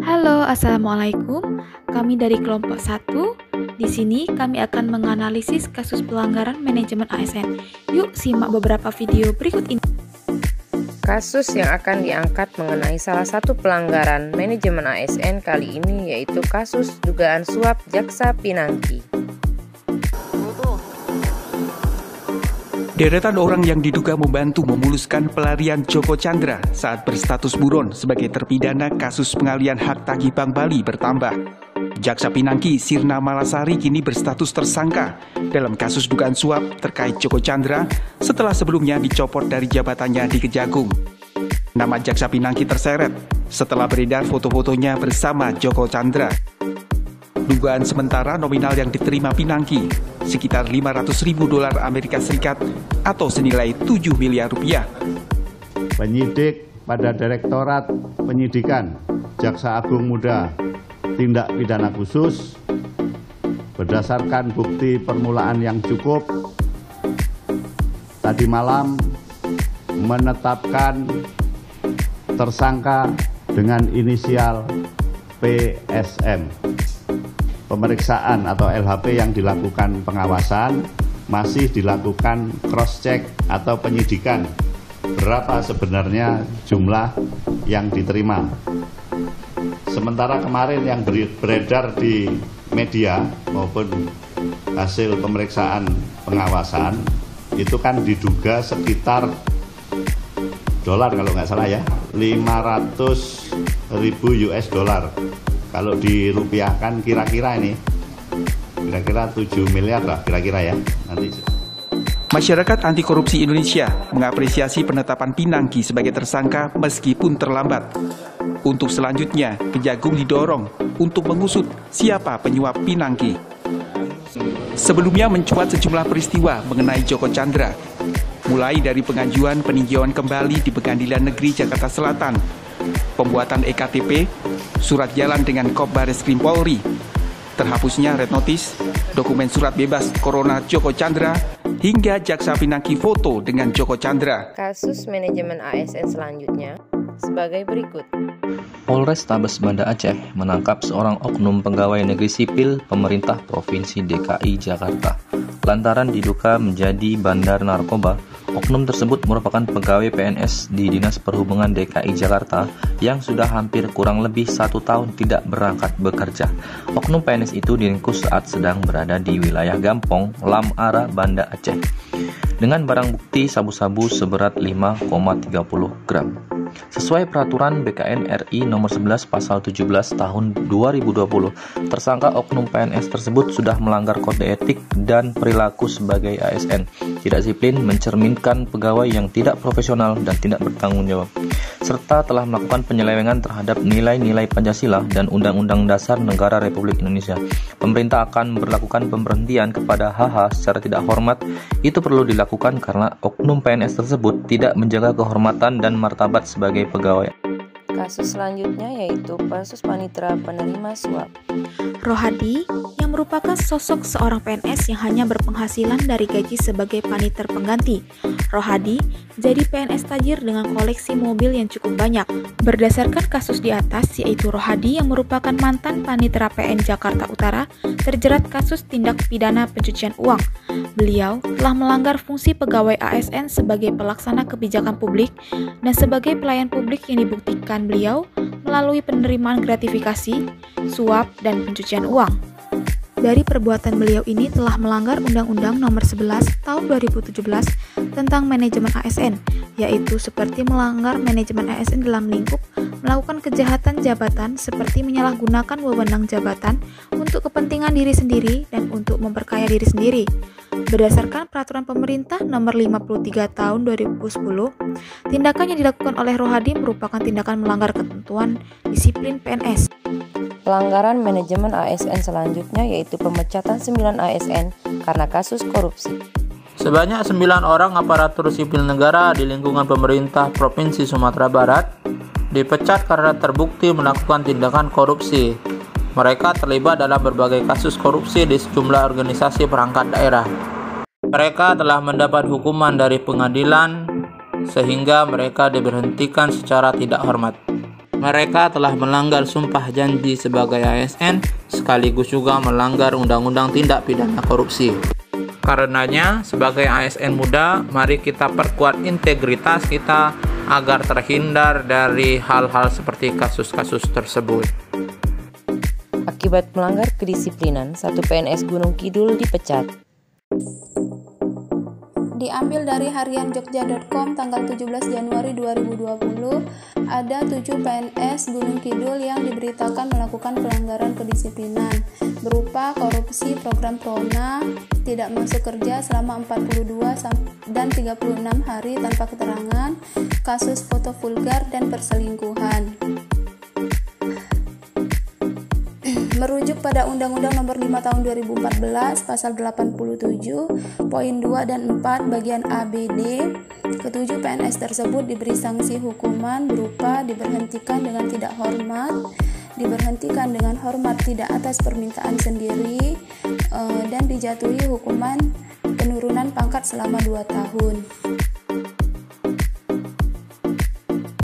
Halo, Assalamualaikum. Kami dari kelompok 1. Di sini kami akan menganalisis kasus pelanggaran manajemen ASN. Yuk simak beberapa video berikut ini. Kasus yang akan diangkat mengenai salah satu pelanggaran manajemen ASN kali ini yaitu kasus dugaan suap Jaksa Pinangki. Deretan orang yang diduga membantu memuluskan pelarian Joko Chandra saat berstatus buron sebagai terpidana kasus pengalihan hak tagih Bank Bali bertambah. Jaksa Pinangki Sirna Malasari kini berstatus tersangka dalam kasus dugaan suap terkait Joko Chandra setelah sebelumnya dicopot dari jabatannya di Kejagung. Nama Jaksa Pinangki terseret setelah beredar foto-fotonya bersama Joko Chandra. Dugaan sementara nominal yang diterima Pinangki sekitar $500.000 Amerika Serikat atau senilai 7 miliar rupiah. Penyidik pada Direktorat Penyidikan Jaksa Agung Muda Tindak Pidana Khusus berdasarkan bukti permulaan yang cukup tadi malam menetapkan tersangka dengan inisial PSM. Pemeriksaan atau LHP yang dilakukan pengawasan masih dilakukan cross-check atau penyidikan berapa sebenarnya jumlah yang diterima. Sementara kemarin yang beredar di media maupun hasil pemeriksaan pengawasan itu kan diduga sekitar dolar kalau nggak salah ya, $500.000. Kalau dirupiahkan kira-kira 7 miliar lah kira-kira ya nanti. Masyarakat Anti Korupsi Indonesia mengapresiasi penetapan Pinangki sebagai tersangka meskipun terlambat. Untuk selanjutnya, Kejagung didorong untuk mengusut siapa penyuap Pinangki. Sebelumnya mencuat sejumlah peristiwa mengenai Joko Chandra, mulai dari pengajuan peninjauan kembali di Pengadilan Negeri Jakarta Selatan, pembuatan EKTP, surat jalan dengan Kopbareskrim Polri, terhapusnya red notice, dokumen surat bebas corona Joko Chandra, hingga Jaksa Pinangki foto dengan Joko Chandra. Kasus manajemen ASN selanjutnya sebagai berikut. Polrestabes Banda Aceh menangkap seorang oknum pegawai negeri sipil pemerintah Provinsi DKI Jakarta lantaran diduga menjadi bandar narkoba. Oknum tersebut merupakan pegawai PNS di Dinas Perhubungan DKI Jakarta yang sudah hampir kurang lebih 1 tahun tidak berangkat bekerja. Oknum PNS itu diringkus saat sedang berada di wilayah Gampong, Lam Ara, Banda Aceh dengan barang bukti sabu-sabu seberat 5,30 gram. Sesuai peraturan BKN RI nomor 11 pasal 17 tahun 2020, tersangka oknum PNS tersebut sudah melanggar kode etik dan perilaku sebagai ASN, tidak disiplin, mencerminkan pegawai yang tidak profesional dan tidak bertanggung jawab, serta telah melakukan penyelewengan terhadap nilai-nilai Pancasila dan Undang-Undang Dasar Negara Republik Indonesia. Pemerintah akan memberlakukan pemberhentian kepada HH secara tidak hormat. Itu perlu dilakukan karena oknum PNS tersebut tidak menjaga kehormatan dan martabat sebagai pegawai. Kasus selanjutnya yaitu kasus panitera penerima suap. Rohadi yang merupakan sosok seorang PNS yang hanya berpenghasilan dari gaji sebagai paniter pengganti. Rohadi jadi PNS tajir dengan koleksi mobil yang cukup banyak. Berdasarkan kasus di atas, yaitu Rohadi yang merupakan mantan panitera PN Jakarta Utara terjerat kasus tindak pidana pencucian uang. Beliau telah melanggar fungsi pegawai ASN sebagai pelaksana kebijakan publik dan sebagai pelayan publik yang dibuktikan beliau melalui penerimaan gratifikasi, suap, dan pencucian uang. Dari perbuatan beliau ini telah melanggar Undang-Undang Nomor 11 Tahun 2017 tentang manajemen ASN, yaitu seperti melanggar manajemen ASN dalam lingkup melakukan kejahatan jabatan seperti menyalahgunakan wewenang jabatan untuk kepentingan diri sendiri dan untuk memperkaya diri sendiri. Berdasarkan Peraturan Pemerintah Nomor 53 Tahun 2010, tindakan yang dilakukan oleh Rohadi merupakan tindakan melanggar ketentuan disiplin PNS. Pelanggaran manajemen ASN selanjutnya yaitu pemecatan 9 ASN karena kasus korupsi. Sebanyak 9 orang aparatur sipil negara di lingkungan pemerintah Provinsi Sumatera Barat dipecat karena terbukti melakukan tindakan korupsi. Mereka terlibat dalam berbagai kasus korupsi di sejumlah organisasi perangkat daerah. Mereka telah mendapat hukuman dari pengadilan sehingga mereka diberhentikan secara tidak hormat. Mereka telah melanggar sumpah janji sebagai ASN, sekaligus juga melanggar Undang-Undang Tindak Pidana Korupsi. Karenanya, sebagai ASN muda, mari kita perkuat integritas kita agar terhindar dari hal-hal seperti kasus-kasus tersebut. Akibat melanggar kedisiplinan, satu PNS Gunung Kidul dipecat. Diambil dari harianjogja.com tanggal 17 Januari 2020, ada 7 PNS Gunung Kidul yang diberitakan melakukan pelanggaran kedisiplinan berupa korupsi program Prona, tidak masuk kerja selama 42 dan 36 hari tanpa keterangan, kasus foto vulgar dan perselingkuhan. Merujuk pada Undang-Undang Nomor 5 Tahun 2014 Pasal 87 Poin 2 dan 4 Bagian A, B, D, ketujuh PNS tersebut diberi sanksi hukuman berupa diberhentikan dengan tidak hormat, diberhentikan dengan hormat tidak atas permintaan sendiri, dan dijatuhi hukuman penurunan pangkat selama 2 tahun.